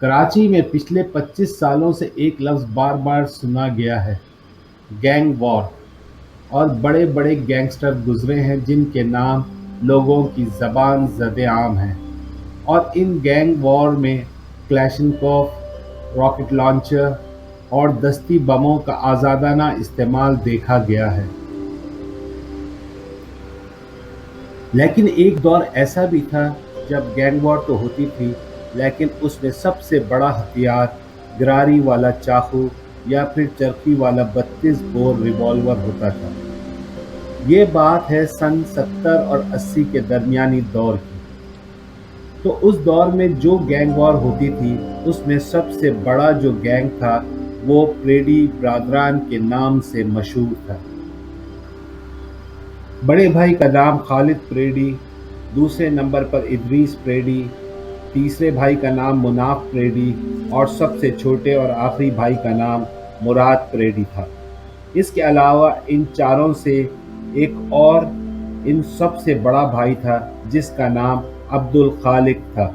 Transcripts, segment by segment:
कराची में पिछले 25 सालों से एक लफ्ज़ बार बार सुना गया है, गैंग वॉर। और बड़े बड़े गैंगस्टर गुजरे हैं जिनके नाम लोगों की ज़बान ज़द-ए-आम हैं। और इन गैंग वॉर में क्लैशनकोफ, रॉकेट लॉन्चर और दस्ती बमों का आज़ादाना इस्तेमाल देखा गया है। लेकिन एक दौर ऐसा भी था जब गैंग वॉर तो होती थी, लेकिन उसमें सबसे बड़ा हथियार गरारी वाला चाकू या फिर चरखी वाला 32 बोर रिवॉल्वर होता था। ये बात है सन 70 और 80 के दरमियानी दौर की। तो उस दौर में जो गैंग वॉर होती थी उसमें सबसे बड़ा जो गैंग था वो प्रेडी ब्रादरान के नाम से मशहूर था। बड़े भाई का नाम खालिद प्रेडी, दूसरे नंबर पर इदरीस प्रेडी, तीसरे भाई का नाम मुनाफ प्रेडी और सबसे छोटे और आखिरी भाई का नाम मुराद प्रेडी था। इसके अलावा इन चारों से एक और इन सबसे बड़ा भाई था जिसका नाम अब्दुल खालिक था।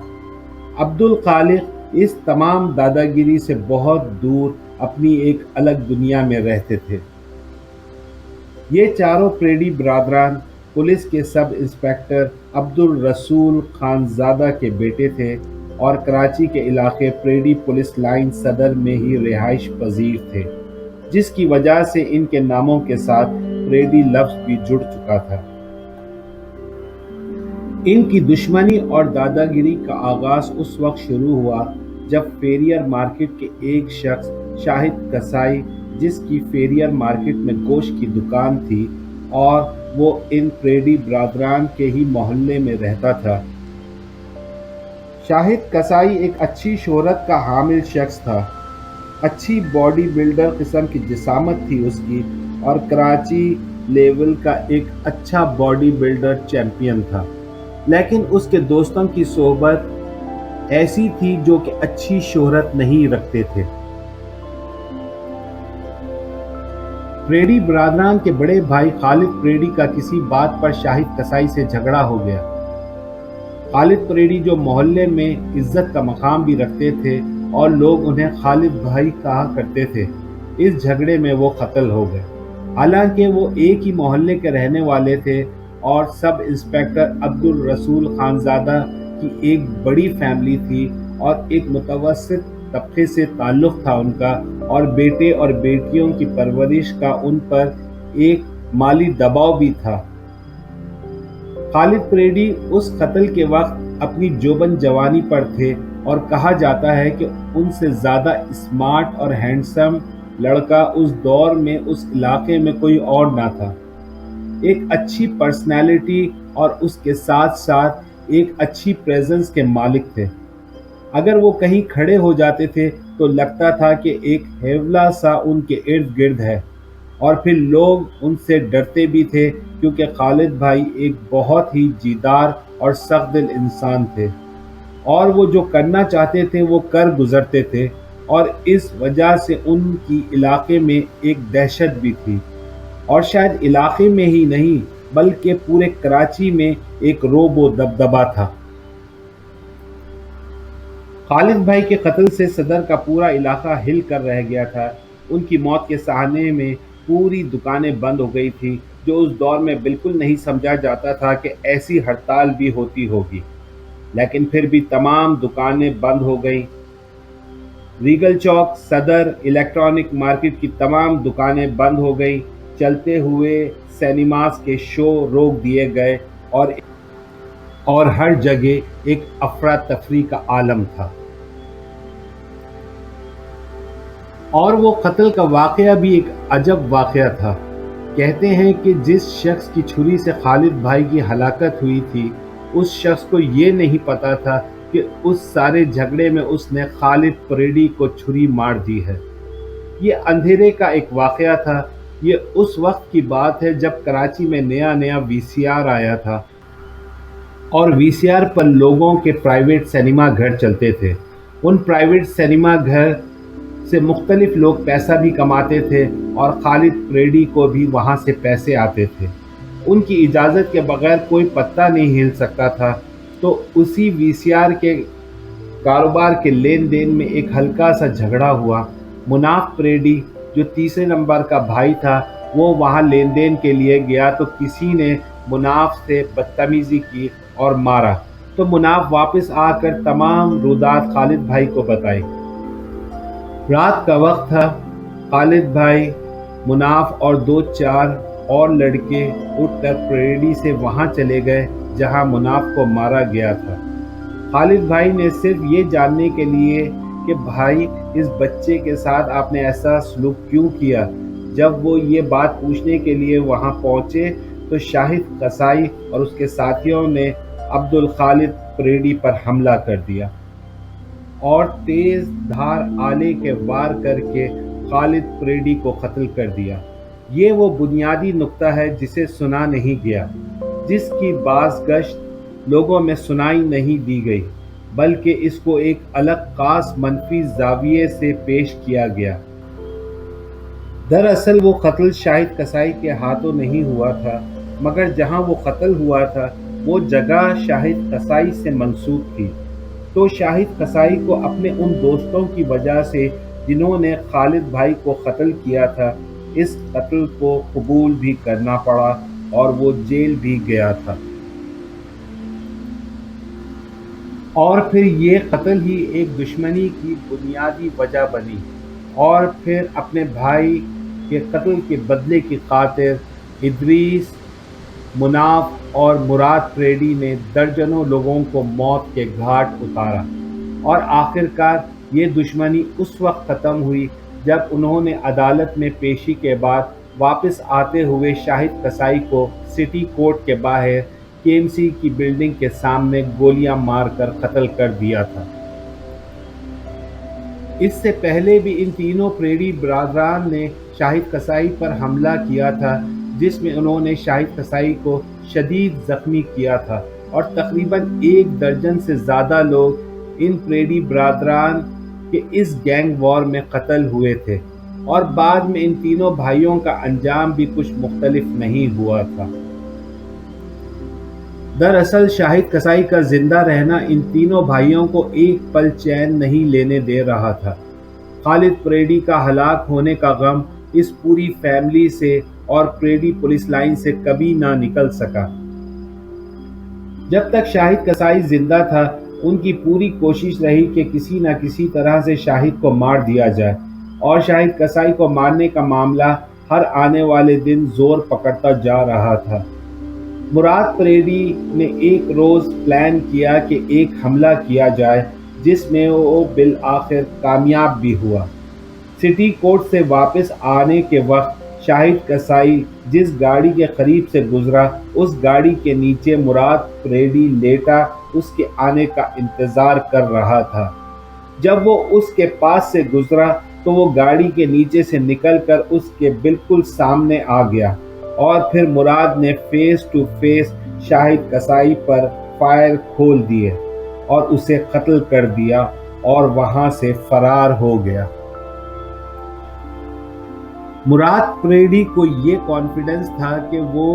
अब्दुल खालिक इस तमाम दादागिरी से बहुत दूर अपनी एक अलग दुनिया में रहते थे। ये चारों प्रेडी ब्रादरान पुलिस के सब इंस्पेक्टर अब्दुल रसूल खानजादा के बेटे थे और कराची के इलाके प्रेडी पुलिस लाइन सदर में ही रिहाइश पजीर थे, जिसकी वजह से इनके नामों के साथ प्रेडी लफ्ज़ भी जुड़ चुका था। इनकी दुश्मनी और दादागिरी का आगाज़ उस वक्त शुरू हुआ जब फेरियर मार्केट के एक शख्स शाहिद कसाई, जिसकी फेरियर मार्केट में गोश्त की दुकान थी और वो इन प्रेडी ब्रादरान के ही मोहल्ले में रहता था। शाहिद कसाई एक अच्छी शोहरत का हामिल शख्स था। अच्छी बॉडी बिल्डर किस्म की जिसामत थी उसकी और कराची लेवल का एक अच्छा बॉडी बिल्डर चैम्पियन था। लेकिन उसके दोस्तों की सोहबत ऐसी थी जो कि अच्छी शोहरत नहीं रखते थे। प्रेडी ब्रादरान के बड़े भाई खालिद प्रेडी का किसी बात पर शाहिद कसाई से झगड़ा हो गया। खालिद प्रेडी जो मोहल्ले में इज्जत का मकाम भी रखते थे और लोग उन्हें खालिद भाई कहा करते थे, इस झगड़े में वो कत्ल हो गए। हालांकि वो एक ही मोहल्ले के रहने वाले थे और सब इंस्पेक्टर अब्दुल रसूल खानजादा की एक बड़ी फैमिली थी और एक मुतवस्सित तबके से ताल्लुक़ था उनका, और बेटे और बेटियों की परवरिश का उन पर एक माली दबाव भी था। खालिद प्रेडी उस कत्ल के वक्त अपनी जोबन जवानी पर थे और कहा जाता है कि उनसे ज़्यादा स्मार्ट और हैंडसम लड़का उस दौर में उस इलाके में कोई और ना था। एक अच्छी पर्सनैलिटी और उसके साथ साथ एक अच्छी प्रेजेंस के मालिक थे। अगर वो कहीं खड़े हो जाते थे तो लगता था कि एक हेवला सा उनके इर्द गिर्द है, और फिर लोग उनसे डरते भी थे क्योंकि खालिद भाई एक बहुत ही जीदार और सख्त दिल इंसान थे और वो जो करना चाहते थे वो कर गुजरते थे, और इस वजह से उनकी इलाके में एक दहशत भी थी, और शायद इलाके में ही नहीं बल्कि पूरे कराची में एक रोब व दबदबा था। खालिद भाई के कत्ल से सदर का पूरा इलाका हिल कर रह गया था। उनकी मौत के सहारे में पूरी दुकानें बंद हो गई थी, जो उस दौर में बिल्कुल नहीं समझा जाता था कि ऐसी हड़ताल भी होती होगी। लेकिन फिर भी तमाम दुकानें बंद हो गईं। रीगल चौक, सदर, इलेक्ट्रॉनिक मार्केट की तमाम दुकानें बंद हो गईं। चलते हुए सिनेमास के शो रोक दिए गए और हर जगह एक अफरा तफरी का आलम था। और वो कत्ल का वाक़या भी एक अजब वाक़या था। कहते हैं कि जिस शख्स की छुरी से खालिद भाई की हलाकत हुई थी, उस शख्स को ये नहीं पता था कि उस सारे झगड़े में उसने खालिद प्रेडी को छुरी मार दी है। ये अंधेरे का एक वाक़या था। ये उस वक्त की बात है जब कराची में नया नया वीसीआर आया था और वीसीआर पर लोगों के प्राइवेट सिनेमा घर चलते थे। उन प्राइवेट सिनेमा घर से मुख्तलिफ लोग पैसा भी कमाते थे और खालिद प्रेडी को भी वहाँ से पैसे आते थे। उनकी इजाज़त के बगैर कोई पत्ता नहीं हिल सकता था। तो उसी वीसीआर के कारोबार के लेन देन में एक हल्का सा झगड़ा हुआ। मुनाफ प्रेडी जो तीसरे नंबर का भाई था वो वहां लेन देन के लिए गया तो किसी ने मुनाफ से बदतमीजी की और मारा। तो मुनाफ वापस आकर तमाम रुदात खालिद भाई को बताई। रात का वक्त था। खालिद भाई, मुनाफ और दो चार और लड़के उठकर प्रेडी से वहां चले गए जहां मुनाफ को मारा गया था। खालिद भाई ने सिर्फ ये जानने के लिए कि भाई इस बच्चे के साथ आपने ऐसा सलूक क्यों किया। जब वो ये बात पूछने के लिए वहां पहुंचे तो शाहिद कसाई और उसके साथियों ने अब्दुल खालिद प्रेडी पर हमला कर दिया और तेज धार आले के वार करके खालिद प्रेडी को कत्ल कर दिया। ये वो बुनियादी नुक्ता है जिसे सुना नहीं गया, जिसकी बाज़गश्त लोगों में सुनाई नहीं दी गई, बल्कि इसको एक अलग खास मनफी जाविये से पेश किया गया। दरअसल वो कत्ल शाहिद कसाई के हाथों नहीं हुआ था, मगर जहां वो कत्ल हुआ था वो जगह शाहिद कसाई से मंसूब थी। तो शाहिद कसाई को अपने उन दोस्तों की वजह से जिन्होंने खालिद भाई को कत्ल किया था, इस कत्ल को कबूल भी करना पड़ा और वो जेल भी गया था। और फिर ये कत्ल ही एक दुश्मनी की बुनियादी वजह बनी और फिर अपने भाई के कत्ल के बदले की खातिर इदरीस, मुनाफ और मुराद प्रेडी ने दर्जनों लोगों को मौत के घाट उतारा। और आखिरकार ये दुश्मनी उस वक्त ख़त्म हुई जब उन्होंने अदालत में पेशी के बाद वापस आते हुए शाहिद कसाई को सिटी कोर्ट के बाहर केएमसी की बिल्डिंग के सामने गोलियां मारकर कत्ल कर दिया था। इससे पहले भी इन तीनों प्रेडी बरादरान ने शाहिद कसाई पर हमला किया था, जिसमें उन्होंने शाहिद कसाई को शदीद ज़ख्मी किया था और तकरीबन 1 दर्जन से ज़्यादा लोग इन प्रेडी बरादरान के इस गैंग वॉर में कत्ल हुए थे। और बाद में इन तीनों भाइयों का अंजाम भी कुछ मुख्तलिफ नहीं हुआ था। दरअसल शाहिद कसाई का जिंदा रहना इन तीनों भाइयों को एक पल चैन नहीं लेने दे रहा था। खालिद प्रेडी का हलाक होने का गम इस पूरी फैमिली से और प्रेडी पुलिस लाइन से कभी ना निकल सका। जब तक शाहिद कसाई जिंदा था उनकी पूरी कोशिश रही कि किसी न किसी तरह से शाहिद को मार दिया जाए, और शाहिद कसाई को मारने का मामला हर आने वाले दिन जोर पकड़ता जा रहा था। मुराद प्रेडी ने एक रोज़ प्लान किया कि एक हमला किया जाए, जिसमें वो बिल आखिर कामयाब भी हुआ। सिटी कोर्ट से वापस आने के वक्त शाहिद कसाई जिस गाड़ी के करीब से गुजरा उस गाड़ी के नीचे मुराद प्रेडी लेटा उसके आने का इंतज़ार कर रहा था। जब वो उसके पास से गुजरा तो वो गाड़ी के नीचे से निकलकर उसके बिल्कुल सामने आ गया और फिर मुराद ने फेस टू फेस शाहिद कसाई पर फायर खोल दिए और उसे कत्ल कर दिया और वहां से फरार हो गया। मुराद प्रेडी को ये कॉन्फिडेंस था कि वो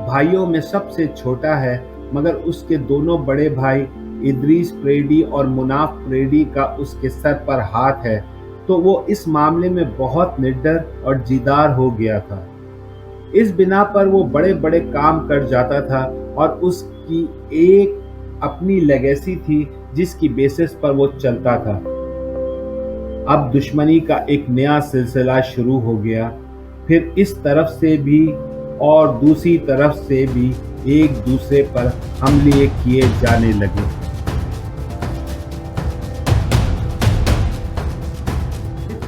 भाइयों में सबसे छोटा है, मगर उसके दोनों बड़े भाई इदरीस प्रेडी और मुनाफ प्रेडी का उसके सर पर हाथ है, तो वो इस मामले में बहुत निडर और जिद्दार हो गया था। इस बिना पर वो बड़े बड़े काम कर जाता था और उसकी एक अपनी लेगेसी थी जिसकी बेसिस पर वो चलता था। अब दुश्मनी का एक नया सिलसिला शुरू हो गया। फिर इस तरफ से भी और दूसरी तरफ से भी एक दूसरे पर हमले किए जाने लगे।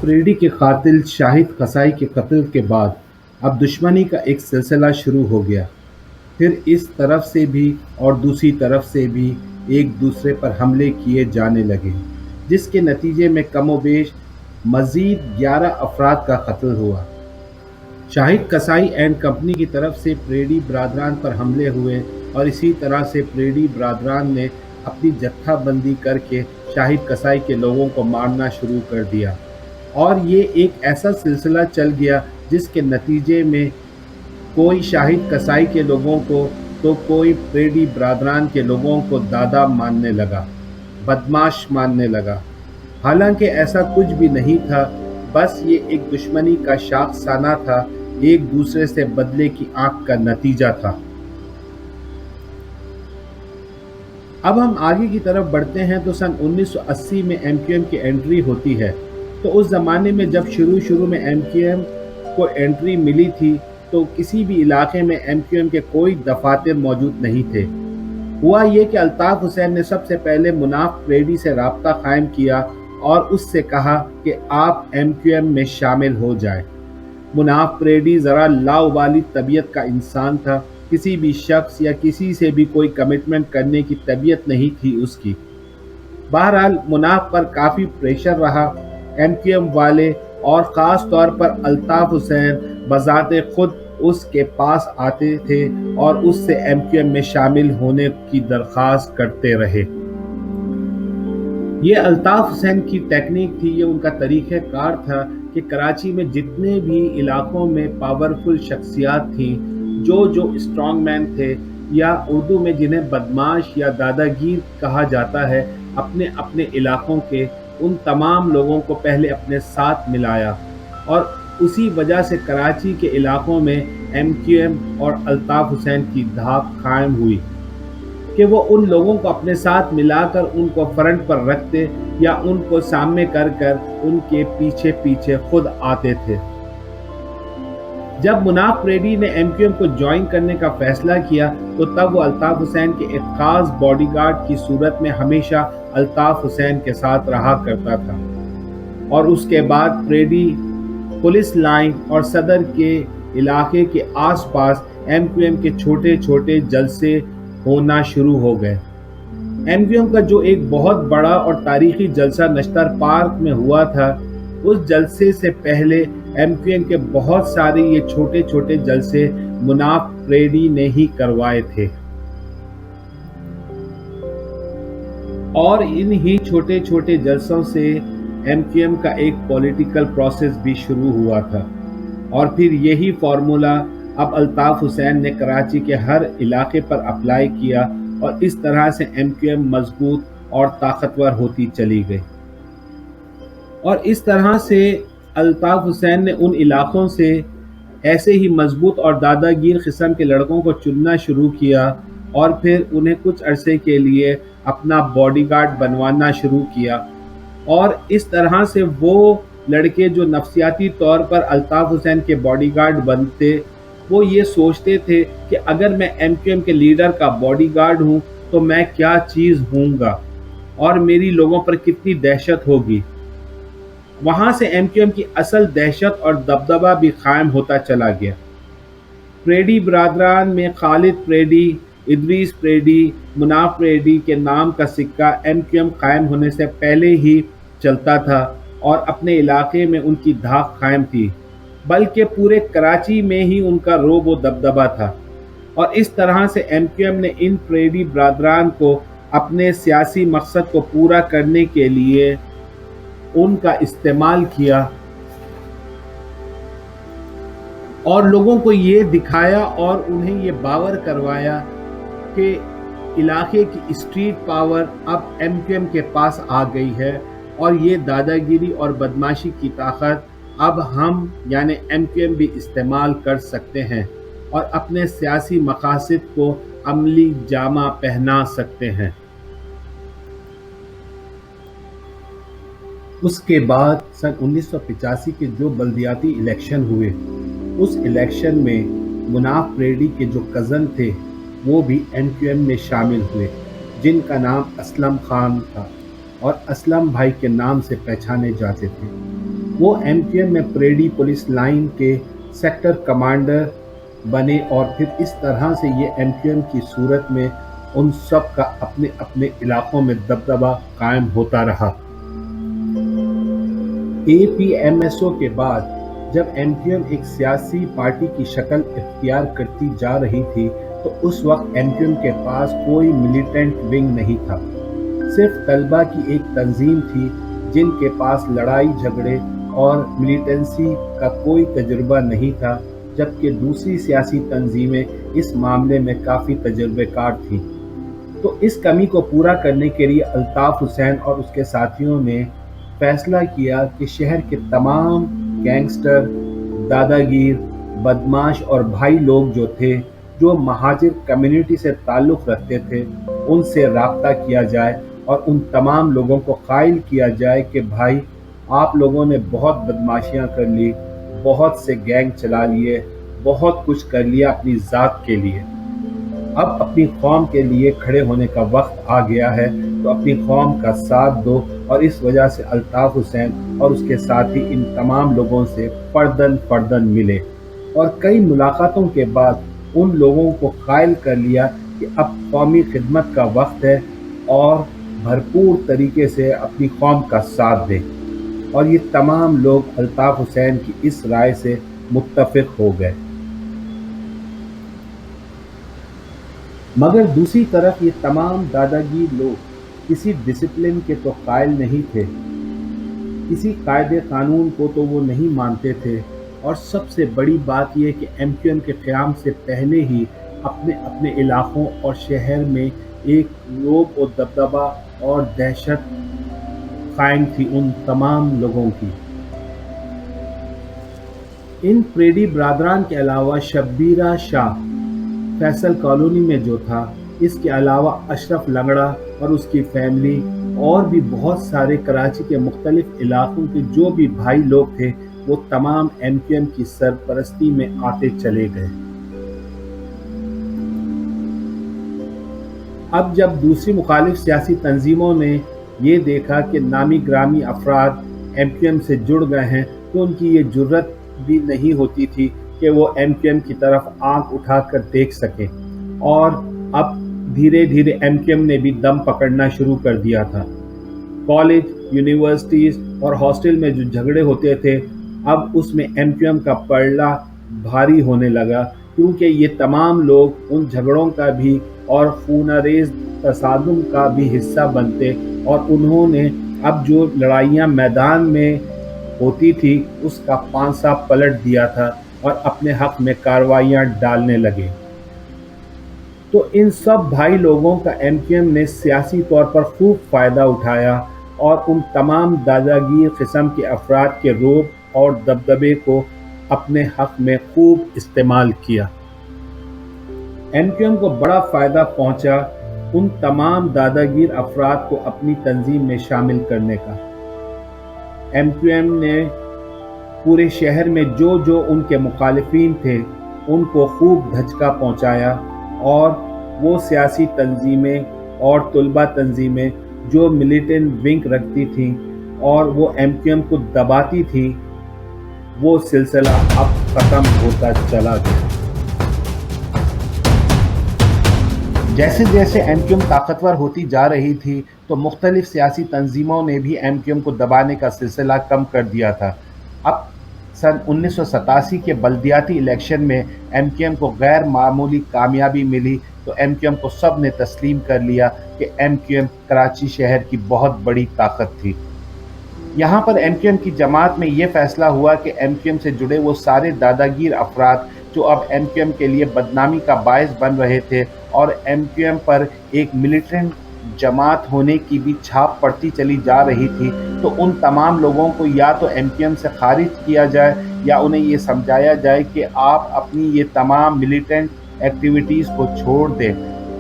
प्रेडी के कातिल शाहिद कसाई के कत्ल के बाद अब दुश्मनी का एक सिलसिला शुरू हो गया। फिर इस तरफ से भी और दूसरी तरफ से भी एक दूसरे पर हमले किए जाने लगे, जिसके नतीजे में कमोबेश मज़ीद 11 अफराद का कत्ल हुआ। शाहिद कसाई एंड कंपनी की तरफ से प्रेडी बरादरान पर हमले हुए और इसी तरह से प्रेडी बरादरान ने अपनी जत्थाबंदी करके शाहिद कसाई के लोगों को मारना शुरू कर दिया और ये एक ऐसा सिलसिला चल गया जिसके नतीजे में कोई शाहिद कसाई के लोगों को तो कोई प्रेडी बरादरान के लोगों को दादा मानने लगा। बदमाश मानने लगा। हालांकि ऐसा कुछ भी नहीं था, बस ये एक दुश्मनी का शाखसाना था, एक दूसरे से बदले की आंख का नतीजा था। अब हम आगे की तरफ बढ़ते हैं तो सन 1980 में एमक्यूएम की एंट्री होती है। तो उस ज़माने में जब शुरू शुरू में एमक्यूएम को एंट्री मिली थी तो किसी भी इलाके में एमक्यूएम के कोई दफातर मौजूद नहीं थे। हुआ ये कि अल्ताफ़ हुसैन ने सबसे पहले मुनाफ प्रेडी से राब्ता कायम किया और उससे कहा कि आप एमक्यूएम में शामिल हो जाएं। मुनाफ प्रेडी ज़रा लाउबाली तबीयत का इंसान था, किसी भी शख्स या किसी से भी कोई कमिटमेंट करने की तबीयत नहीं थी उसकी। बहरहाल मुनाफ पर काफ़ी प्रेशर रहा। एमक्यूएम वाले और ख़ास तौर पर अल्ताफ़ हुसैन बज़ाते खुद उसके पास आते थे और उससे एमक्यूएम में शामिल होने की दरख्वास्त करते रहे। ये अल्ताफ़ हुसैन की टेक्निक थी, ये उनका तरीक़ेकार था कि कराची में जितने भी इलाकों में पावरफुल शख्सियात थीं, जो स्ट्रॉन्ग मैन थे या उर्दू में जिन्हें बदमाश या दादागीर कहा जाता है, अपने अपने इलाकों के उन तमाम लोगों को पहले अपने साथ मिलाया और उसी वजह से कराची के इलाकों में एमक्यूएम और अल्ताफ़ हुसैन की धाक कायम हुई कि वो उन लोगों को अपने साथ मिलाकर उनको फ्रंट पर रखते या उनको सामने कर कर उनके पीछे पीछे खुद आते थे। जब मुनाफ प्रेडी ने एमक्यूएम को ज्वाइन करने का फैसला किया तो तब वो अल्ताफ़ हुसैन के एक खास बॉडीगार्ड की सूरत में हमेशा अल्ताफ़ हुसैन के साथ रहा करता था और उसके बाद प्रेडी पुलिस लाइन और सदर के इलाके के आसपास एमक्यूएम के छोटे छोटे जलसे होना शुरू हो गए। एमक्यूएम का जो एक बहुत बड़ा और तारीखी जलसा नश्तर पार्क में हुआ था, उस जलसे से पहले एमक्यूएम के बहुत सारे ये छोटे छोटे जलसे मुनाफ प्रेडी ने ही करवाए थे और इन ही छोटे छोटे जलसों से एमक्यूएम का एक पॉलिटिकल प्रोसेस भी शुरू हुआ था और फिर यही फार्मूला अब अल्ताफ़ हुसैन ने कराची के हर इलाके पर अप्लाई किया और इस तरह से एमक्यूएम मजबूत और ताकतवर होती चली गई। और इस तरह से अल्ताफ़ हुसैन ने उन इलाकों से ऐसे ही मजबूत और दादागीर किस्म के लड़कों को चुनना शुरू किया और फिर उन्हें कुछ अरसे के लिए अपना बॉडीगार्ड बनवाना शुरू किया और इस तरह से वो लड़के जो नफसियाती तौर पर अल्ताफ़ हुसैन के बॉडीगार्ड बनते, वो ये सोचते थे कि अगर मैं एमक्यूएम के लीडर का बॉडीगार्ड हूँ तो मैं क्या चीज़ हूँगा और मेरी लोगों पर कितनी दहशत होगी। वहाँ से एमक्यूएम की असल दहशत और दबदबा भी कायम होता चला गया। प्रेडी बरादरान में Khalid pretty, Idris pretty, Munaf pretty के नाम का सिक्का एमक्यूएम कायम होने से पहले ही चलता था और अपने इलाके में उनकी धाक कायम थी, बल्कि पूरे कराची में ही उनका रोब व दबदबा था। और इस तरह से एमक्यूएम ने इन प्रेडी बरादरान को अपने सियासी मकसद को पूरा करने के लिए उनका इस्तेमाल किया और लोगों को ये दिखाया और उन्हें ये बावर करवाया कि इलाके की स्ट्रीट पावर अब एमक्यूएम के पास आ गई है और ये दादागिरी और बदमाशी की ताकत अब हम यानी एमक्यूएम भी इस्तेमाल कर सकते हैं और अपने सियासी मकासद को अमली जामा पहना सकते हैं। उसके बाद सन 1985 के जो बल्दियाती इलेक्शन हुए, उस इलेक्शन में मुनाफ प्रेडी के जो कज़न थे वो भी एमक्यूएम में शामिल हुए, जिनका नाम असलम खान था और असलम भाई के नाम से पहचाने जाते थे। वो एमक्यूएम में प्रेडी पुलिस लाइन के सेक्टर कमांडर बने और फिर इस तरह से ये एमक्यूएम की सूरत में उन सब का अपने अपने इलाकों में दबदबा कायम होता रहा। एपीएमएसओ के बाद जब एमक्यूएम एक सियासी पार्टी की शक्ल इख्तियार करती जा रही थी तो उस वक्त एमक्यूएम के पास कोई मिलिटेंट विंग नहीं था, सिर्फ तलबा की एक तंजीम थी जिनके पास लड़ाई झगड़े और मिलिटेंसी का कोई तजुर्बा नहीं था, जबकि दूसरी सियासी तंजीमें इस मामले में काफ़ी तजुर्बेकार थीं। تو اس کمی کو پورا کرنے کے لیے الطاف حسین اور اس کے ساتھیوں نے فیصلہ کیا کہ شہر کے تمام گینگسٹر، دادا گیر، بدماش اور بھائی لوگ جو تھے، جو مہاجر کمیونٹی سے تعلق رکھتے تھے، ان سے رابطہ کیا جائے اور ان تمام لوگوں کو قائل کیا جائے کہ بھائی، آپ لوگوں نے بہت بدماشیاں کر لی، بہت سے گینگ چلا لیے، بہت کچھ کر لیا اپنی ذات کے لیے، اب اپنی قوم کے لیے کھڑے ہونے کا وقت آ گیا ہے، تو اپنی قوم کا ساتھ دو۔ اور اس وجہ سے الطاف حسین اور اس کے ساتھی ان تمام لوگوں سے فردن فردن ملے اور کئی ملاقاتوں کے بعد ان لوگوں کو قائل کر لیا کہ اب قومی خدمت کا وقت ہے اور بھرپور طریقے سے اپنی قوم کا ساتھ دیں، اور یہ تمام لوگ الطاف حسین کی اس رائے سے متفق ہو گئے۔ مگر دوسری طرف یہ تمام داداگیر لوگ کسی ڈسپلن کے تو قائل نہیں تھے، کسی قاعدے قانون کو تو وہ نہیں مانتے تھے، اور سب سے بڑی بات یہ کہ ایم کیو ایم کے قیام سے پہلے ہی اپنے اپنے علاقوں اور شہر میں ایک رعب و دبدبہ اور دہشت قائم تھی ان تمام لوگوں کی۔ ان پریڈی برادران کے علاوہ شبیرہ شاہ فیصل کالونی میں جو تھا، اس کے علاوہ اشرف لنگڑا اور اس کی فیملی اور بھی بہت سارے کراچی کے مختلف علاقوں کے جو بھی بھائی لوگ تھے، وہ تمام ایم کیو ایم کی سرپرستی میں آتے چلے گئے۔ اب جب دوسری مخالف سیاسی تنظیموں نے یہ دیکھا کہ نامی گرامی افراد ایم کیو ایم سے جڑ گئے ہیں، تو ان کی یہ جرت بھی نہیں ہوتی تھی کہ وہ ایم کیو ایم کی طرف آنکھ اٹھا کر دیکھ سکیں، اور اب دھیرے دھیرے ایم کیو ایم نے بھی دم پکڑنا شروع کر دیا تھا۔ کالج، یونیورسٹیز اور ہاسٹل میں جو جھگڑے ہوتے تھے، اب اس میں ایم کیو ایم کا پلڑا بھاری ہونے لگا، کیونکہ یہ تمام لوگ ان جھگڑوں کا بھی اور خونہ ریز تصادم کا بھی حصہ بنتے، اور انہوں نے اب جو لڑائیاں میدان میں ہوتی تھی اس کا پانسا پلٹ دیا تھا اور اپنے حق میں کارروائیاں ڈالنے لگے۔ تو ان سب بھائی لوگوں کا ایم کیو ایم نے سیاسی طور پر خوب فائدہ اٹھایا اور ان تمام داداگیر قسم کے افراد کے رعب اور دبدبے کو اپنے حق میں خوب استعمال کیا۔ ایم کیو ایم کو بڑا فائدہ پہنچا ان تمام داداگیر افراد کو اپنی تنظیم میں شامل کرنے کا۔ ایم کیو ایم نے پورے شہر میں جو جو ان کے مخالفین تھے ان کو خوب دھچکا پہنچایا، اور وہ سیاسی تنظیمیں اور طلبہ تنظیمیں جو ملیٹنٹ ونگ رکھتی تھیں اور وہ ایم کیو ایم کو دباتی تھیں، وہ سلسلہ اب ختم ہوتا چلا گیا۔ جیسے جیسے ایم کیو ایم طاقتور ہوتی جا رہی تھی، تو مختلف سیاسی تنظیموں نے بھی ایم کیو ایم کو دبانے کا سلسلہ کم کر دیا تھا۔ اب سن 1987 کے بلدیاتی الیکشن میں ایم کیو ایم کو غیر معمولی کامیابی ملی، تو ایم کیو ایم کو سب نے تسلیم کر لیا کہ ایم کیو ایم کراچی شہر کی بہت بڑی طاقت تھی۔ یہاں پر ایم کیو ایم کی جماعت میں یہ فیصلہ ہوا کہ ایم کیو ایم سے جڑے وہ سارے داداگیر افراد جو اب ایم کیو ایم کے لیے بدنامی کا باعث بن رہے تھے اور ایم کیو ایم پر ایک ملیٹنٹ جماعت ہونے کی بھی چھاپ پڑتی چلی جا رہی تھی، تو ان تمام لوگوں کو یا تو ایم کیو ایم سے خارج کیا جائے یا انہیں یہ سمجھایا جائے کہ آپ اپنی یہ تمام ملیٹنٹ ایکٹیویٹیز کو چھوڑ دیں،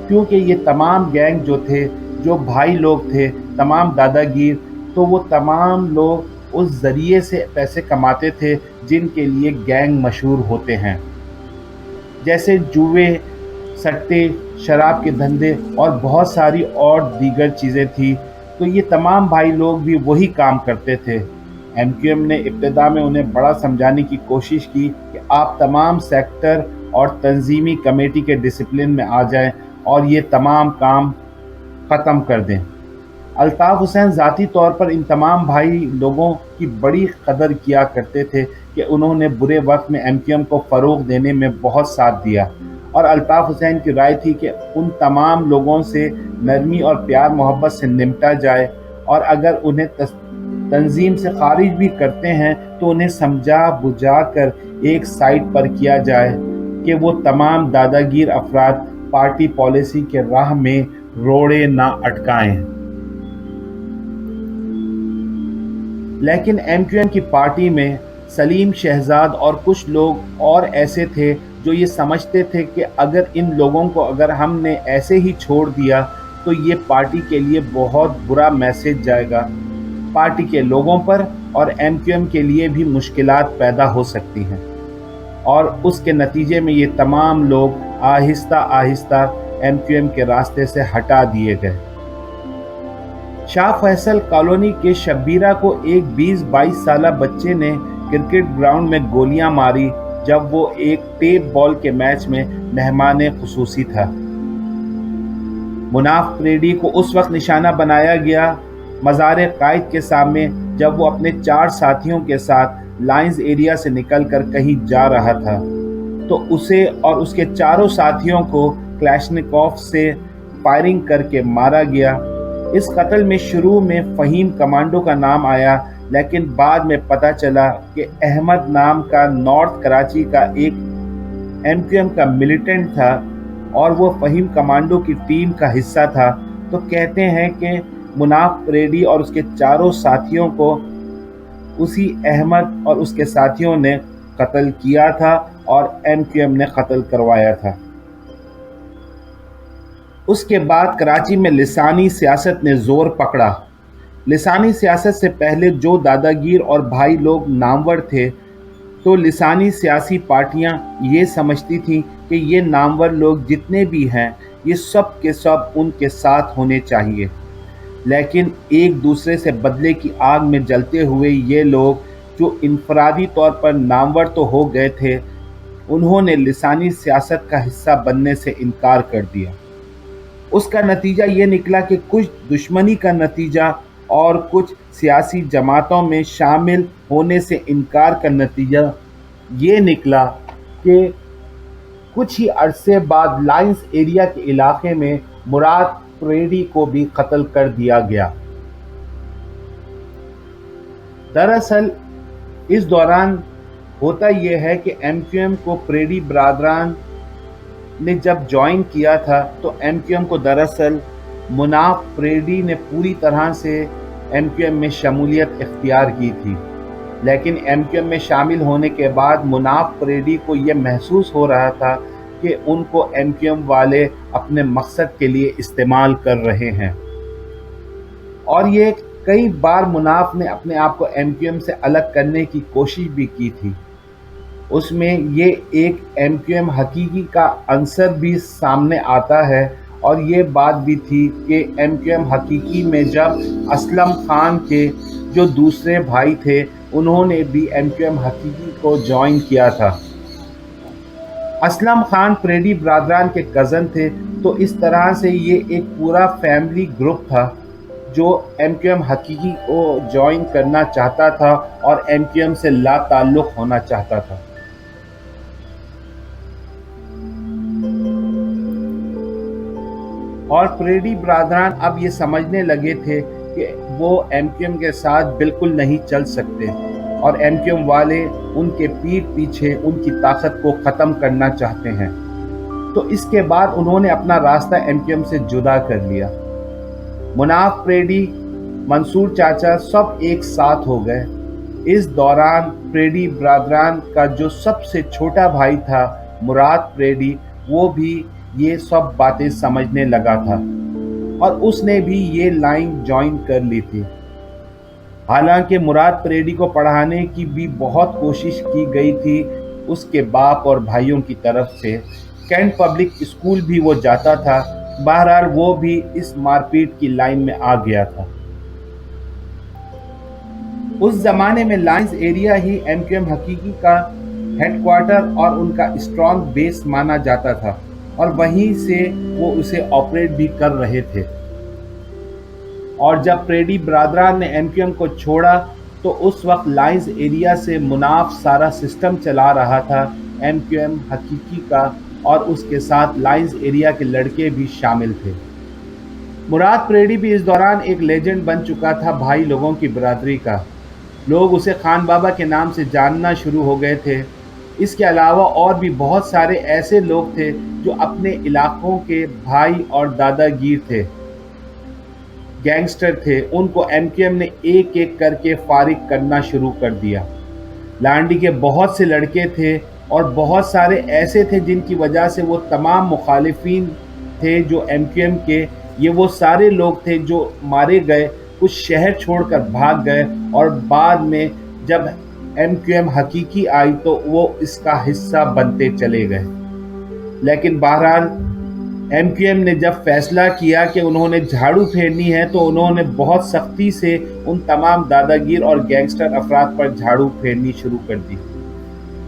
کیونکہ یہ تمام گینگ جو تھے، جو بھائی لوگ تھے، تمام داداگیر، تو وہ تمام لوگ اس ذریعے سے پیسے کماتے تھے جن کے لیے گینگ مشہور ہوتے ہیں، جیسے جوئے، سٹے، شراب کے دھندے اور بہت ساری اور دیگر چیزیں تھیں۔ تو یہ تمام بھائی لوگ بھی وہی کام کرتے تھے۔ ایم کیو ایم نے ابتدا میں انہیں بڑا سمجھانے کی کوشش کی کہ آپ تمام سیکٹر اور تنظیمی کمیٹی کے ڈسپلن میں آ جائیں اور یہ تمام کام ختم کر دیں۔ الطاف حسین ذاتی طور پر ان تمام بھائی لوگوں کی بڑی قدر کیا کرتے تھے کہ انہوں نے برے وقت میں ایم کیو ایم کو فروغ دینے میں بہت ساتھ دیا، اور الطاف حسین کی رائے تھی کہ ان تمام لوگوں سے نرمی اور پیار محبت سے نمٹا جائے، اور اگر انہیں تنظیم سے خارج بھی کرتے ہیں تو انہیں سمجھا بجھا کر ایک سائٹ پر کیا جائے کہ وہ تمام داداگیر افراد پارٹی پالیسی کے راہ میں रोड़े ना अटकाएं। लेकिन एमक्यूएम की पार्टी में सलीम शहजाद और कुछ लोग और ऐसे थे जो ये समझते थे कि अगर इन लोगों को अगर हमने ऐसे ही छोड़ दिया तो ये पार्टी के लिए बहुत बुरा मैसेज जाएगा, पार्टी के लोगों पर और एमक्यूएम के लिए भी मुश्किलात पैदा हो सकती हैं। और उसके नतीजे में ये तमाम लोग आहिस्ता आहिस्ता एमक्यूएम के रास्ते से हटा दिए गए। शाह फैसल कॉलोनी के शब्बीरा को एक 20-22 साला बच्चे ने क्रिकेट ग्राउंड में गोलियां मारी जब वो एक टेप बॉल के मैच में मेहमान खुसूसी था। मुनाफ प्रेडी को उस वक्त निशाना बनाया गया मज़ार कायद के सामने जब वो अपने 4 साथियों के साथ लाइंस एरिया से निकलकर कहीं जा रहा था, तो उसे और उसके चारों साथियों को क्लैशनिकोव से फायरिंग करके मारा गया। इस कत्ल में शुरू में फ़हीम कमांडो का नाम आया, लेकिन बाद में पता चला कि अहमद नाम का नॉर्थ कराची का एक एमक्यूएम का मिलिटेंट था और वो फ़हीम कमांडो की टीम का हिस्सा था। तो कहते हैं कि मुनाफ प्रेडी और उसके चारों साथियों को उसी अहमद और उसके साथियों ने कत्ल किया था और एमक्यूएम ने कत्ल करवाया था। उसके बाद कराची में लिसानी सियासत ने ज़ोर पकड़ा। लिसानी सियासत से पहले जो दादागीर और भाई लोग नामवर थे, तो लिसानी सियासी पार्टियां ये समझती थीं कि ये नामवर लोग जितने भी हैं ये सब के सब उनके साथ होने चाहिए। लेकिन एक दूसरे से बदले की आग में जलते हुए ये लोग जो इनफरादी तौर पर नामवर तो हो गए थे, उन्होंने लिसानी सियासत का हिस्सा बनने से इनकार कर दिया। उसका नतीजा ये निकला कि कुछ दुश्मनी का नतीजा और कुछ सियासी जमातों में शामिल होने से इनकार का नतीजा ये निकला कि कुछ ही अरसे बाद लाइंस एरिया के इलाके में मुराद प्रेडी को भी कत्ल कर दिया गया। दरअसल इस दौरान होता यह है कि एमक्यूएम को प्रेडी बरादरान ने जब ज्वाइन किया था तो एमक्यूएम को दरअसल मुनाफ प्रेडी ने पूरी तरह से एमक्यूएम में शमूलियत इख्तियार की थी। लेकिन एमक्यूएम में शामिल होने के बाद मुनाफ प्रेडी को यह महसूस हो रहा था कि उनको एमक्यूएम वाले अपने मकसद के लिए इस्तेमाल कर रहे हैं, और ये कई बार मुनाफ ने अपने आप को एमक्यूएम से अलग करने की कोशिश भी की थी। उसमें ये एक एमक्यूएम हकीकी का अंसर भी सामने आता है, और ये बात भी थी कि एमक्यूएम हकीकी में जब असलम खान के जो दूसरे भाई थे उन्होंने भी एमक्यूएम हकीकी को ज्वाइन किया था। असलम खान प्रेडी ब्रादरान के कज़न थे, तो इस तरह से ये एक पूरा फैमिली ग्रुप था जो एमक्यूएम हकीकी को ज्वाइन करना चाहता था और एमक्यूएम से ला ताल्लुक़ होना चाहता था। और प्रेडी ब्रादरान अब ये समझने लगे थे कि वो एमक्यूएम के साथ बिल्कुल नहीं चल सकते और एमक्यूएम वाले उनके पीठ पीछे उनकी ताकत को ख़त्म करना चाहते हैं। तो इसके बाद उन्होंने अपना रास्ता एमक्यूएम से जुदा कर लिया। मुनाफ प्रेडी, मंसूर चाचा सब एक साथ हो गए। इस दौरान प्रेडी ब्रादरान का जो सबसे छोटा भाई था मुराद प्रेडी, वो भी ये सब बातें समझने लगा था और उसने भी ये लाइन ज्वाइन कर ली थी। हालांकि मुराद प्रेडी को पढ़ाने की भी बहुत कोशिश की गई थी उसके बाप और भाइयों की तरफ से। कैंट पब्लिक स्कूल भी वो जाता था। बहरहाल वो भी इस मारपीट की लाइन में आ गया था। उस जमाने में लाइंस एरिया ही एमक्यूएम हकीकी का हेडक्वार्टर और उनका स्ट्रॉन्ग बेस माना जाता था, और वहीं से वो उसे ऑपरेट भी कर रहे थे। और जब प्रेडी ब्रादरान ने एमक्यूएम को छोड़ा तो उस वक्त लाइंस एरिया से मुनाफ सारा सिस्टम चला रहा था एमक्यूएम हकीकी का, और उसके साथ लाइंस एरिया के लड़के भी शामिल थे। मुराद प्रेडी भी इस दौरान एक लेजेंड बन चुका था भाई लोगों की बरादरी का। लोग उसे खान बाबा के नाम से जानना शुरू हो गए थे। اس کے علاوہ اور بھی بہت سارے ایسے لوگ تھے جو اپنے علاقوں کے بھائی اور دادا گیر تھے، گینگسٹر تھے۔ ان کو ایم کیو ایم نے ایک ایک کر کے فارغ کرنا شروع کر دیا۔ لانڈی کے بہت سے لڑکے تھے اور بہت سارے ایسے تھے جن کی وجہ سے وہ تمام مخالفین تھے جو ایم کیو ایم کے، یہ وہ سارے لوگ تھے جو مارے گئے، کچھ شہر چھوڑ کر بھاگ گئے، اور بعد میں جب ایم کیو ایم حقیقی آئی تو وہ اس کا حصہ بنتے چلے گئے۔ لیکن بہرحال ایم کیو ایم نے جب فیصلہ کیا کہ انہوں نے جھاڑو پھیرنی ہے تو انہوں نے بہت سختی سے ان تمام داداگیر اور گینگسٹر افراد پر جھاڑو پھیرنی شروع کر دی۔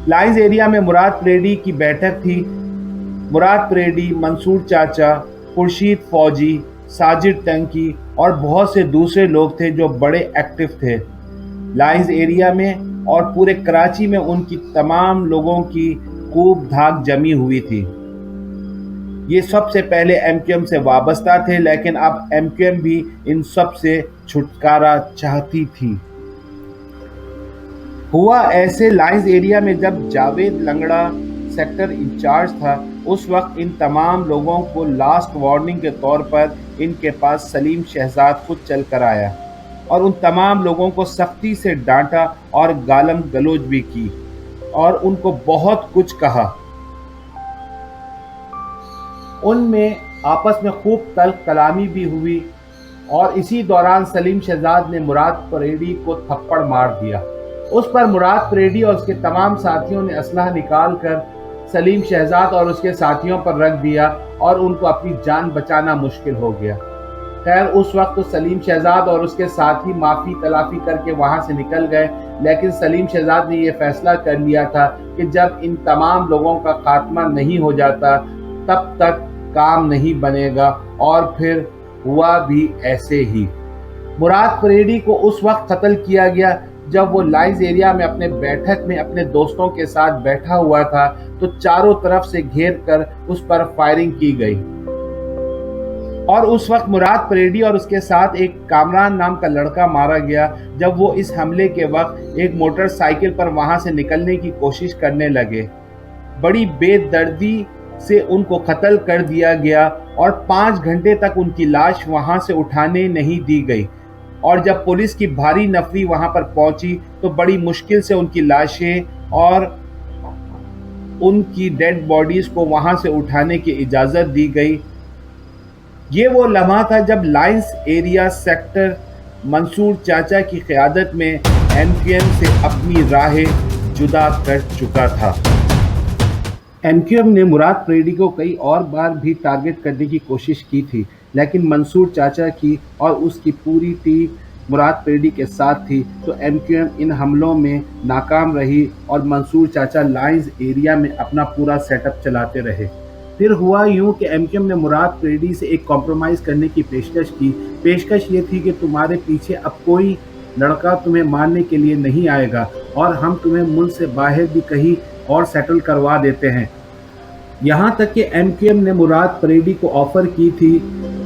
لائنز ایریا میں مراد پریڈی کی بیٹھک تھی۔ مراد پریڈی، منصور چاچا، خورشید فوجی، ساجد ٹنکی اور بہت سے دوسرے لوگ تھے جو بڑے ایکٹیو تھے لائنز ایریا میں، اور پورے کراچی میں ان کی تمام لوگوں کی خوب دھاک جمی ہوئی تھی۔ یہ سب سے پہلے ایم کیو ایم سے وابستہ تھے، لیکن اب ایم کیو ایم بھی ان سب سے چھٹکارا چاہتی تھی۔ ہوا ایسے لائنز ایریا میں جب جاوید لنگڑا سیکٹر انچارج تھا، اس وقت ان تمام لوگوں کو لاسٹ وارننگ کے طور پر ان کے پاس سلیم شہزاد خود چل کر آیا اور ان تمام لوگوں کو سختی سے ڈانٹا اور گالم گلوچ بھی کی اور ان کو بہت کچھ کہا۔ ان میں آپس میں خوب تلخ کلامی بھی ہوئی، اور اسی دوران سلیم شہزاد نے مراد پریڈی کو تھپڑ مار دیا۔ اس پر مراد پریڈی اور اس کے تمام ساتھیوں نے اسلحہ نکال کر سلیم شہزاد اور اس کے ساتھیوں پر رکھ دیا اور ان کو اپنی جان بچانا مشکل ہو گیا۔ خیر اس وقت تو سلیم شہزاد اور اس کے ساتھی معافی تلافی کر کے وہاں سے نکل گئے، لیکن سلیم شہزاد نے یہ فیصلہ کر لیا تھا کہ جب ان تمام لوگوں کا خاتمہ نہیں ہو جاتا تب تک کام نہیں بنے گا، اور پھر ہوا بھی ایسے ہی۔ مراد پریڈی کو اس وقت قتل کیا گیا جب وہ لائنز ایریا میں اپنے بیٹھک میں اپنے دوستوں کے ساتھ بیٹھا ہوا تھا تو چاروں طرف سے گھیر کر اس پر فائرنگ کی گئی، اور اس وقت مراد پریڈی اور اس کے ساتھ ایک کامران نام کا لڑکا مارا گیا جب وہ اس حملے کے وقت ایک موٹر سائیکل پر وہاں سے نکلنے کی کوشش کرنے لگے۔ بڑی بے دردی سے ان کو قتل کر دیا گیا اور 5 گھنٹے تک ان کی لاش وہاں سے اٹھانے نہیں دی گئی، اور جب پولیس کی بھاری نفری وہاں پر پہنچی تو بڑی مشکل سے ان کی لاشیں اور ان کی ڈیڈ باڈیز کو وہاں سے اٹھانے کی اجازت دی گئی۔ یہ وہ لمحہ تھا جب لائنز ایریا سیکٹر منصور چاچا کی قیادت میں ایم کیو ایم سے اپنی راہیں جدا کر چکا تھا۔ ایم کیو ایم نے مراد پریڈی کو کئی اور بار بھی ٹارگٹ کرنے کی کوشش کی تھی، لیکن منصور چاچا کی اور اس کی پوری ٹیم مراد پریڈی کے ساتھ تھی، تو ایم کیو ایم ان حملوں میں ناکام رہی اور منصور چاچا لائنز ایریا میں اپنا پورا سیٹ اپ چلاتے رہے۔ پھر ہوا یوں کہ ایم کیو ایم نے مراد پریڈی سے ایک کمپرومائز کرنے کی پیشکش کی۔ پیشکش یہ تھی کہ تمہارے پیچھے اب کوئی لڑکا تمہیں مارنے کے لیے نہیں آئے گا، اور ہم تمہیں ملک سے باہر بھی کہیں اور سیٹل کروا دیتے ہیں۔ یہاں تک کہ ایم کیو ایم نے مراد پریڈی کو آفر کی تھی۔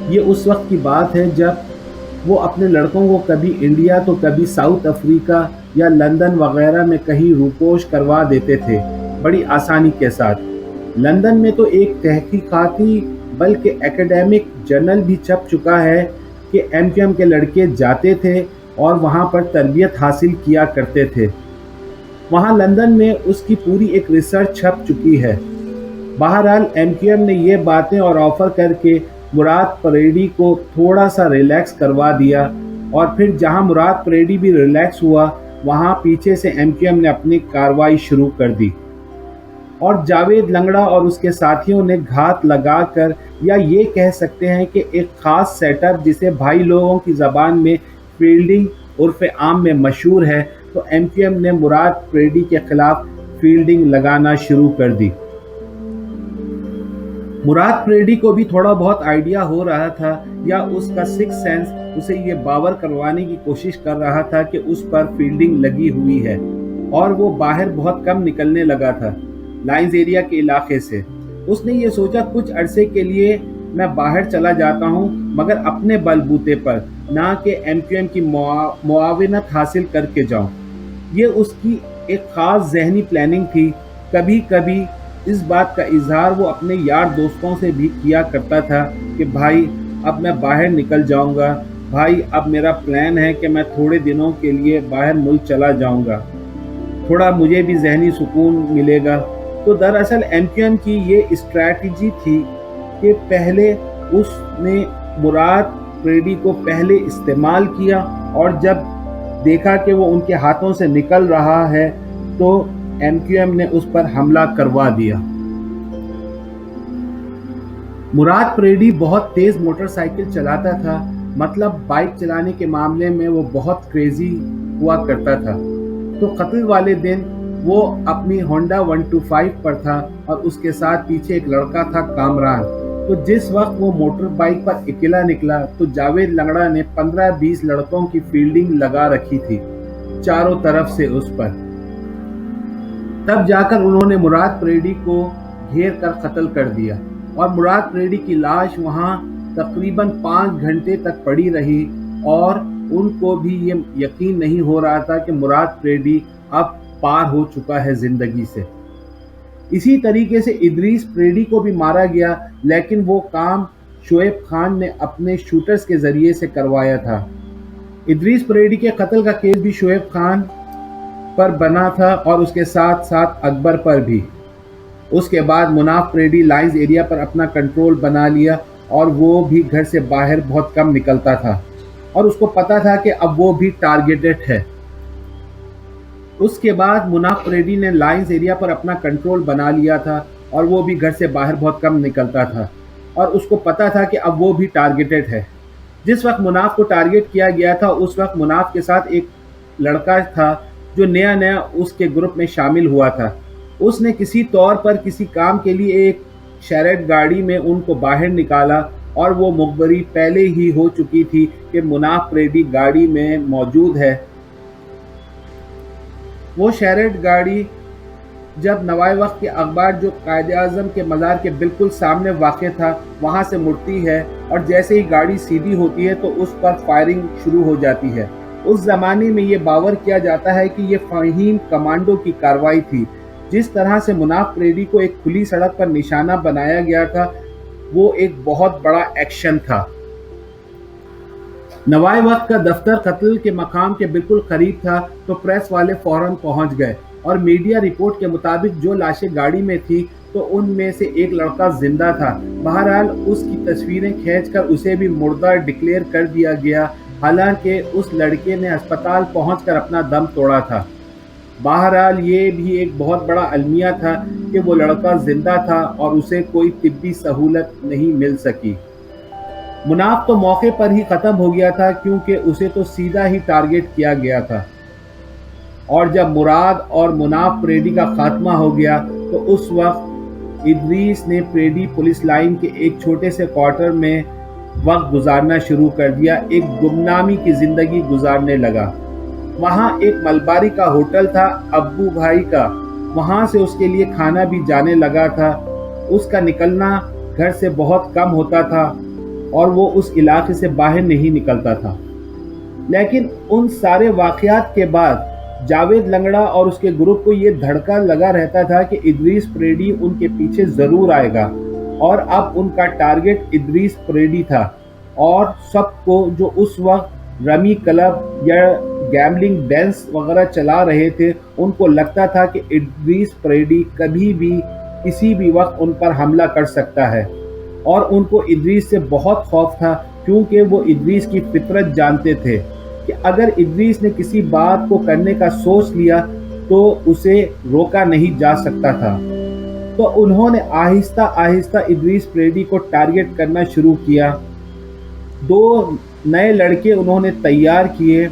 یہ اس وقت کی بات ہے جب وہ اپنے لڑکوں کو کبھی انڈیا تو کبھی ساؤتھ افریقہ یا لندن وغیرہ میں کہیں روپوش کروا دیتے تھے، بڑی آسانی کے ساتھ۔ لندن میں تو ایک تحقیقاتی بلکہ ایکیڈیمک جرنل بھی چھپ چکا ہے کہ ایم کیو ایم کے لڑکے جاتے تھے اور وہاں پر تربیت حاصل کیا کرتے تھے۔ وہاں لندن میں اس کی پوری ایک ریسرچ چھپ چکی ہے۔ بہرحال ایم کیو ایم نے یہ باتیں اور آفر کر کے مراد پریڈی کو تھوڑا سا ریلیکس کروا دیا، اور پھر جہاں مراد پریڈی بھی ریلیکس ہوا وہاں پیچھے سے ایم کیو ایم نے اپنی کارروائی شروع کر دی، اور جاوید لنگڑا اور اس کے ساتھیوں نے گھات لگا کر، یا یہ کہہ سکتے ہیں کہ ایک خاص سیٹ اپ جسے بھائی لوگوں کی زبان میں فیلڈنگ عرف عام میں مشہور ہے، تو ایم کیو ایم نے مراد پریڈی کے خلاف فیلڈنگ لگانا شروع کر دی۔ مراد پریڈی کو بھی تھوڑا بہت آئیڈیا ہو رہا تھا، یا اس کا سکس سینس اسے یہ باور کروانے کی کوشش کر رہا تھا کہ اس پر فیلڈنگ لگی ہوئی ہے، اور وہ باہر بہت کم نکلنے لگا تھا لائنز ایریا کے علاقے سے۔ اس نے یہ سوچا کچھ عرصے کے لیے میں باہر چلا جاتا ہوں، مگر اپنے بل بوتے پر، نہ کہ ایم کیو ایم کی معاونت حاصل کر کے جاؤں۔ یہ اس کی ایک خاص ذہنی پلاننگ تھی۔ کبھی کبھی اس بات کا اظہار وہ اپنے یار دوستوں سے بھی کیا کرتا تھا کہ بھائی اب میں باہر نکل جاؤں گا، بھائی اب میرا پلان ہے کہ میں تھوڑے دنوں کے لیے باہر ملک چلا جاؤں گا، تھوڑا مجھے بھی ذہنی سکون ملے گا۔ تو دراصل ایم کیو ایم کی یہ اسٹریٹجی تھی کہ پہلے اس نے مراد پریڈی کو پہلے استعمال کیا، اور جب دیکھا کہ وہ ان کے ہاتھوں سے نکل رہا ہے تو ایم کیو ایم نے اس پر حملہ کروا دیا۔ مراد پریڈی بہت تیز موٹر سائیکل چلاتا تھا، مطلب بائک چلانے کے معاملے میں وہ بہت کریزی ہوا کرتا تھا۔ تو قتل والے دن وہ اپنی ہونڈا 125 پر تھا اور اس کے ساتھ پیچھے ایک لڑکا تھا کامران۔ تو جس وقت وہ موٹر بائک پر اکیلا نکلا تو جاوید لنگڑا نے 15-20 لڑکوں کی فیلڈنگ لگا رکھی تھی چاروں طرف سے اس پر۔ تب جا کر انہوں نے مراد پریڈی کو گھیر کر قتل کر دیا، اور مراد پریڈی کی لاش وہاں تقریباً 5 گھنٹے تک پڑی رہی، اور ان کو بھی یہ یقین نہیں ہو رہا تھا کہ مراد پریڈی اب پار ہو چکا ہے زندگی سے۔ اسی طریقے سے ادریس پریڈی کو بھی مارا گیا، لیکن وہ کام شعیب خان نے اپنے شوٹرز کے ذریعے سے کروایا تھا۔ ادریس پریڈی کے قتل کا کیس بھی شعیب خان پر بنا تھا اور اس کے ساتھ ساتھ اکبر پر بھی۔ اس کے بعد مناف پریڈی لائنز ایریا پر اپنا کنٹرول بنا لیا، اور وہ بھی گھر سے باہر بہت کم نکلتا تھا، اور اس کو پتا تھا کہ اب وہ بھی ٹارگیٹڈ ہے۔ اس کے بعد مناف پریڈی نے لائنز ایریا پر اپنا کنٹرول بنا لیا تھا، اور وہ بھی گھر سے باہر بہت کم نکلتا تھا، اور اس کو پتا تھا کہ اب وہ بھی ٹارگیٹڈ ہے۔ جس وقت مناف کو ٹارگیٹ کیا گیا تھا اس وقت مناف کے ساتھ ایک لڑکا تھا جو نیا نیا اس کے گروپ میں شامل ہوا تھا۔ اس نے کسی طور پر کسی کام کے لیے ایک شیرٹ گاڑی میں ان کو باہر نکالا، اور وہ مخبری پہلے ہی ہو چکی تھی کہ مناف پریڈی گاڑی میں موجود ہے۔ وہ شیرٹ گاڑی جب نوائے وقت کے اخبار جو قائد اعظم کے مزار کے بالکل سامنے واقع تھا وہاں سے مڑتی ہے، اور جیسے ہی گاڑی سیدھی ہوتی ہے تو اس پر فائرنگ شروع ہو جاتی ہے۔ اس زمانے میں یہ باور کیا جاتا ہے کہ یہ فہیم کمانڈو کی کارروائی تھی۔ جس طرح سے مناف پریڈی کو ایک کھلی سڑک پر نشانہ بنایا گیا تھا وہ ایک بہت بڑا ایکشن تھا۔ نوائے وقت کا دفتر قتل کے مقام کے بالکل قریب تھا، تو پریس والے فوراً پہنچ گئے، اور میڈیا رپورٹ کے مطابق جو لاشیں گاڑی میں تھی تو ان میں سے ایک لڑکا زندہ تھا۔ بہرحال اس کی تصویریں کھینچ کر اسے بھی مردہ ڈکلیئر کر دیا گیا، حالانکہ اس لڑکے نے ہسپتال پہنچ کر اپنا دم توڑا تھا۔ بہرحال یہ بھی ایک بہت بڑا المیہ تھا کہ وہ لڑکا زندہ تھا اور اسے کوئی طبی سہولت نہیں مل سکی۔ مناف تو موقع پر ہی ختم ہو گیا تھا کیونکہ اسے تو سیدھا ہی ٹارگیٹ کیا گیا تھا، اور جب مراد اور مناف پریڈی کا خاتمہ ہو گیا تو اس وقت ادریس نے پریڈی پولیس لائن کے ایک چھوٹے سے کوارٹر میں وقت گزارنا شروع کر دیا، ایک گمنامی کی زندگی گزارنے لگا۔ وہاں ایک ملباری کا ہوٹل تھا ابو بھائی کا، وہاں سے اس کے لیے کھانا بھی جانے لگا تھا۔ اس کا نکلنا گھر سے بہت کم ہوتا تھا اور وہ اس علاقے سے باہر نہیں نکلتا تھا۔ لیکن ان سارے واقعات کے بعد جاوید لنگڑا اور اس کے گروپ کو یہ دھڑکا لگا رہتا تھا کہ ادریس پریڈی ان کے پیچھے ضرور آئے گا، اور اب ان کا ٹارگٹ ادریس پریڈی تھا۔ اور سب کو جو اس وقت رمی کلب یا گیملنگ ڈینس وغیرہ چلا رہے تھے ان کو لگتا تھا کہ ادریس پریڈی کبھی بھی کسی بھی وقت ان پر حملہ کر سکتا ہے، اور ان کو ادریس سے بہت خوف تھا کیونکہ وہ ادریس کی فطرت جانتے تھے کہ اگر ادریس نے کسی بات کو کرنے کا سوچ لیا تو اسے روکا نہیں جا سکتا تھا۔ تو انہوں نے آہستہ آہستہ ادریس پریڈی کو ٹارگٹ کرنا شروع کیا۔ 2 نئے لڑکے انہوں نے تیار کیے،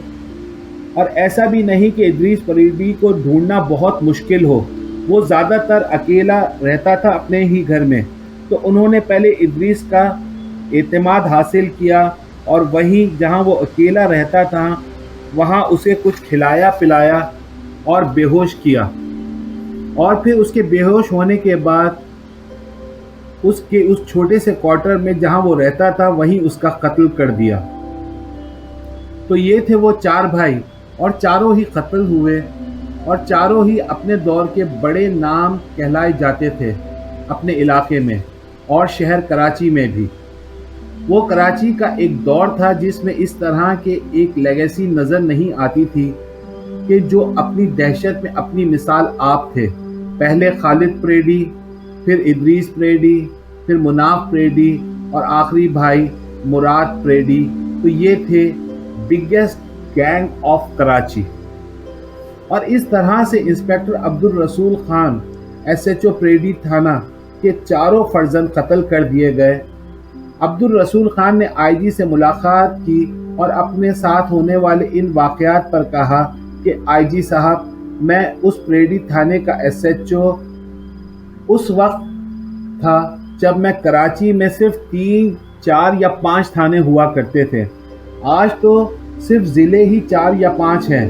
اور ایسا بھی نہیں کہ ادریس پریڈی کو ڈھونڈنا بہت مشکل ہو، وہ زیادہ تر اکیلا رہتا تھا اپنے ہی گھر میں۔ تو انہوں نے پہلے ادریس کا اعتماد حاصل کیا، اور وہیں جہاں وہ اکیلا رہتا تھا وہاں اسے کچھ کھلایا پلایا اور بے ہوش کیا، اور پھر اس کے بے ہوش ہونے کے بعد اس چھوٹے سے کوارٹر میں جہاں وہ رہتا تھا وہیں اس کا قتل کر دیا۔ تو یہ تھے وہ 4 بھائی، اور چاروں ہی قتل ہوئے، और चारों ही अपने दौर के बड़े नाम कहलाए जाते थे अपने इलाके में और शहर कराची में भी। वो कराची का एक दौर था जिसमें इस तरह के एक लेगेसी नज़र नहीं आती थी कि जो अपनी दहशत में अपनी मिसाल आप थे। पहले खालिद परेडी, फिर इदरीस परेडी, फिर मुनाफ परेडी और आखिरी भाई मुराद परेडी। तो ये थे बिगेस्ट गैंग ऑफ कराची। और इस तरह से इंस्पेक्टर अब्दुल रसूल खान एसएचओ परेडी थाना के चारों फर्जंद कत्ल कर दिए गए। अब्दुल रसूल खान ने आईजी से मुलाकात की और अपने साथ होने वाले इन वाक़यात पर कहा कि आईजी साहब, मैं उस परेडी थाने का एसएचओ उस वक्त था जब मैं कराची में सिर्फ 3, 4 या 5 थाने हुआ करते थे। आज तो सिर्फ ज़िले ही 4 या 5 हैं।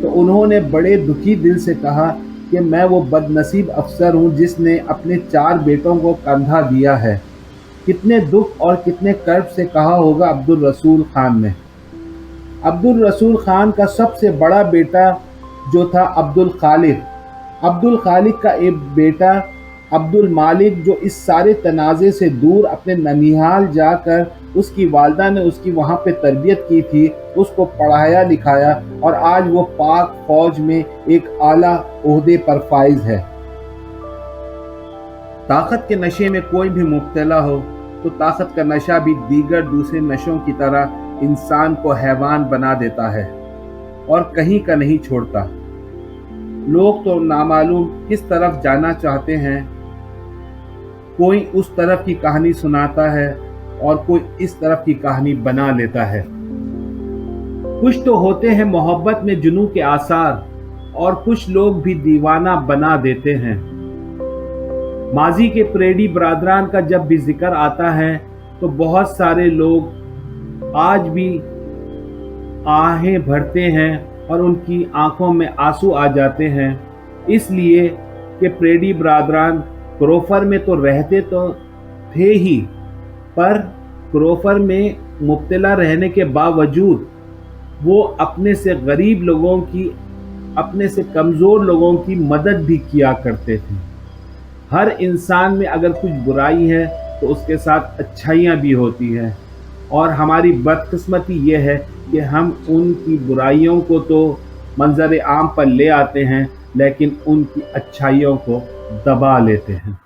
तो उन्होंने बड़े दुखी दिल से कहा कि मैं वो बदनसीब अफसर हूँ जिसने अपने 4 बेटों को कंधा दिया है। कितने दुख और कितने कर्ब से कहा होगा अब्दुल रसूल खान ने। अब्दुल रसूल खान का सबसे बड़ा बेटा जो था अब्दुल खालिक का एक बेटा अब्दुल मालिक, जो इस सारे तनाज़े से दूर अपने ननिहाल जाकर उसकी वालदा ने उसकी वहाँ पे तरबियत की थी, उसको पढ़ाया लिखाया और आज वो पाक फौज में एक आला ओहदे पर फाइज है। ताकत के नशे में कोई भी मुब्तला हो तो ताकत का नशा भी दीगर दूसरे नशों की तरह इंसान को हैवान बना देता है और कहीं का नहीं छोड़ता। लोग तो नामालूम किस तरफ जाना चाहते हैं, कोई उस तरफ की कहानी सुनाता है और कोई इस तरफ की कहानी बना लेता है। कुछ तो होते हैं मोहब्बत में जुनू के आसार और कुछ लोग भी दीवाना बना देते हैं। माजी के परेडी बरादरान का जब भी जिक्र आता है तो बहुत सारे लोग आज भी आहें भरते हैं और उनकी आंखों में आंसू आ जाते हैं, इसलिए कि परेडी बरादरान क्रोफर में तो रहते तो थे ही, पर क्रोफर में मुब्तला रहने के बावजूद वो अपने से गरीब लोगों की, अपने से कमज़ोर लोगों की मदद भी किया करते थे। हर इंसान में अगर कुछ बुराई है तो उसके साथ अच्छाइयाँ भी होती हैं, और हमारी बदकिस्मती ये है कि हम उनकी बुराइयों को तो मंजर आम पर ले आते हैं लेकिन उनकी अच्छाइयों को दबा लेते हैं।